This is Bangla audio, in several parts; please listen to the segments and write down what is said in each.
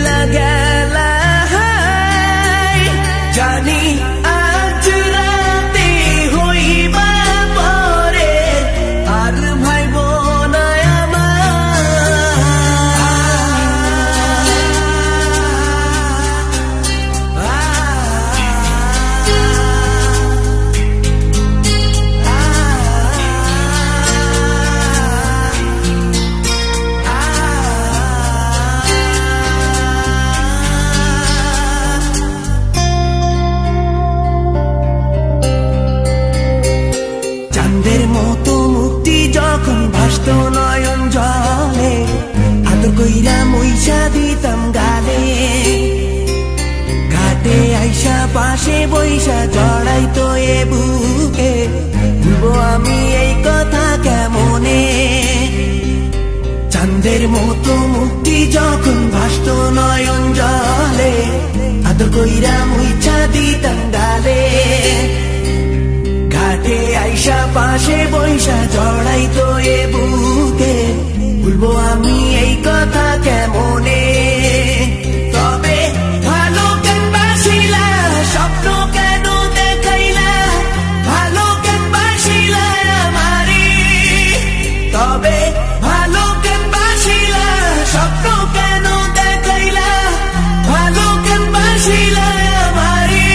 চইলা গেলা জানি আজ রাতে হইবা পরে আর ভাইব না চাঁদের মতো মুক্তি যখন ভাসত নয়ন জলে আদর কইরা মইসা দিতাম গালে ঘাটে আইসা পাশে বইসা জড়াইতো এ বুকে ভুলবো আমি এই কথা কেমনে চাঁদের মতো মুক্তি যখন ভাসত নয়ন জলে আদর কইরা মইসা দিতাম গালে ঘাটে আইসা পাশে বইসা জড়াইতো এ বুকে ভুলবো আমি এই কথা কেমনে তবে ভালো কেন বাসিলা স্বপ্ন কেন দেখাইলা ভালো কেন বাসিলা আমারে তবে ভালো কেন বাসিলা স্বপ্ন কেন দেখাইলা ভালো কেন বাসিলা আমারে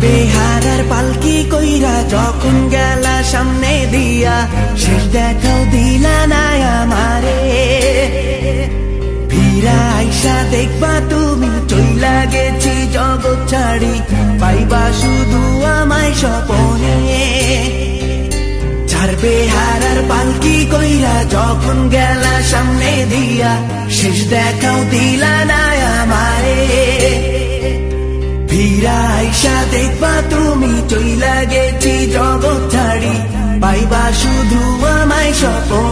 বেহারার পালকি কইরা যখন গেলা সামনে দিয়া শেষ দেখাও দিলা না আমারে ফিরা আইসা দেখবা তুমি চইলা গেছি জগৎ ছাড়ি পাইবা শুধু আমায় স্বপনে চার বেহারার পালকি কইরা যখন গেলা সামনে দিয়া শেষ দেখাও দিলা না আমারে ফিরা আইসা দেখবা তুমি চইলা গেছি জগৎ ছাড়ি পাইবা শুধু আমায় স্বপনে